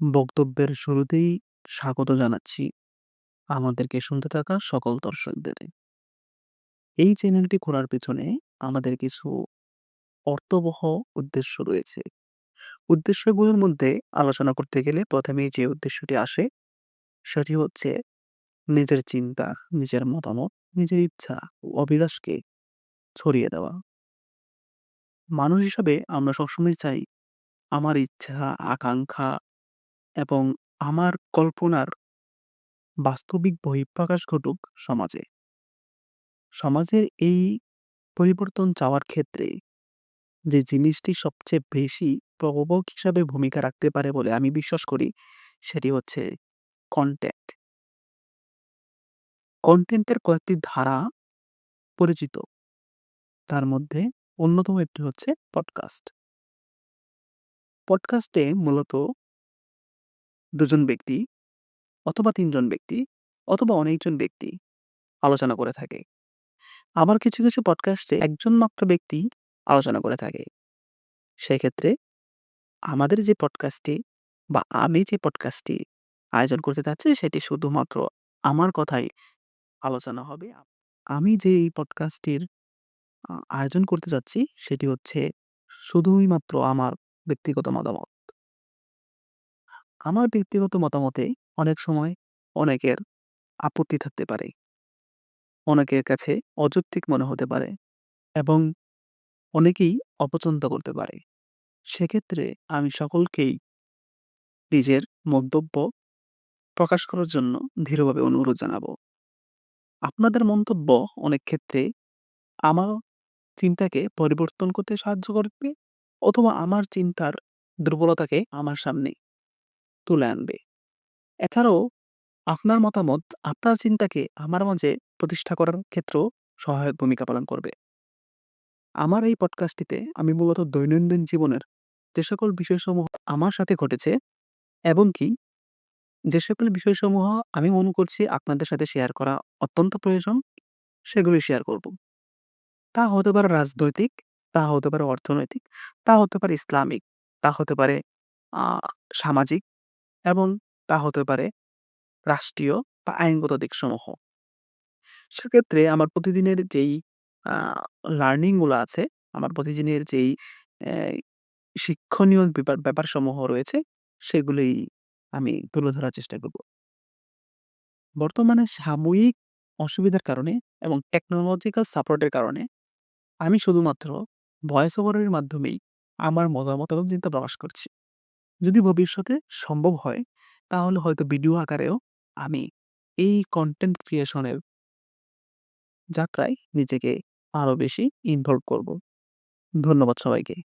বক্তব্যের শুরুতেই স্বাগত জানাচ্ছি আমাদেরকে শুনতে থাকা সকল দর্শকদের। এই চ্যানেলটি খোলার পেছনে আমাদের কিছু অর্থবহ উদ্দেশ্য রয়েছে। উদ্দেশ্যগুলোর মধ্যে আলোচনা করতে গেলে প্রথমেই যে উদ্দেশ্যটি আসে সেটি হচ্ছে নিজের চিন্তা, নিজের মতামত, নিজের ইচ্ছা ও অভিলাষকে ছড়িয়ে দেওয়া। মানুষ হিসাবে আমরা সবসময় চাই আমার ইচ্ছা, আকাঙ্ক্ষা এবং আমার কল্পনার বাস্তবিক বহিঃপ্রকাশ ঘটুক সমাজে। সমাজের এই পরিবর্তন চাওয়ার ক্ষেত্রে যে জিনিসটি সবচেয়ে বেশি প্রভাবক হিসাবে ভূমিকা রাখতে পারে বলে আমি বিশ্বাস করি, সেটি হচ্ছে কনটেন্ট। কনটেন্টের কয়েকটি ধারা পরিচিত। তার মধ্যে অন্যতম একটি হচ্ছে পডকাস্ট। পডকাস্টে মূলত ২ জন ব্যক্তি অথবা ৩ জন ব্যক্তি অথবা অনেকজন ব্যক্তি আলোচনা করে থাকে। আবার কিছু পডকাস্টে একজন মাত্র ব্যক্তি আলোচনা করে থাকে। সেক্ষেত্রে আমাদের যে পডকাস্টটি বা আমি যে পডকাস্টটি আয়োজন করতে চাচ্ছি সেটি শুধুমাত্র আমার কথাই আলোচনা হবে। আমি যে এই পডকাস্টটির আয়োজন করতে চাচ্ছি সেটি হচ্ছে শুধুই মাত্র আমার ব্যক্তিগত মতামত। আমার ব্যক্তিগত মতামতে অনেক সময় অনেকের আপত্তি থাকতে পারে। অনেকের কাছে অযৌক্তিক মনে হতে পারে এবং অনেকেই অপছন্দ করতে পারে। সেক্ষেত্রে আমি সকলকেই নিজের মন্তব্য প্রকাশ করার জন্য দৃঢ়ভাবে অনুরোধ জানাবো। আপনাদের মন্তব্য অনেক ক্ষেত্রে আমার চিন্তাকে পরিবর্তন করতে সাহায্য করবে অথবা আমার চিন্তার দুর্বলতাকে আমার সামনে তুলে আনবে। এছাড়াও আপনার মতামত আপনার চিন্তাকে আমার মাঝে প্রতিষ্ঠা করার ক্ষেত্রেও সহায়ক ভূমিকা পালন করবে। আমার এই পডকাস্টটিতে আমি মূলত দৈনন্দিন জীবনের যে সকল বিষয়সমূহ আমার সাথে ঘটেছে এবং কি যে সকল বিষয়সমূহ আমি মনে করছি আপনাদের সাথে শেয়ার করা অত্যন্ত প্রয়োজন, সেগুলোই শেয়ার করব। তা হতে পারে রাজনৈতিক, তা হতে পারে অর্থনৈতিক, তা হতে পারে ইসলামিক, তা হতে পারে আ সামাজিক এবং তা হতে পারে রাষ্ট্রীয় বা আইনগত দিকসমূহ। সেক্ষেত্রে আমার প্রতিদিনের যেই আ লার্নিং গুলো আছে, আমার প্রতিদিনের যেই অ্যা শিক্ষণীয় ব্যাপারসমূহ রয়েছে, সেগুলোই আমি তুলে ধরার চেষ্টা করব। বর্তমানে সাময়িক অসুবিধার কারণে এবং টেকনোলজিক্যাল সাপোর্ট এর কারণে আমি শুধুমাত্র ভয়েস ওভারের মাধ্যমেই আমার মতামত এবং চিন্তা প্রকাশ করছি। যদি ভবিষ্যতে সম্ভব হয়, তাহলে হয়তো ভিডিও আকারেও আমি এই কনটেন্ট ক্রিয়েশন এর যাত্রায় নিজেকে আরো বেশি ইনভলভ করব। ধন্যবাদ সবাইকে।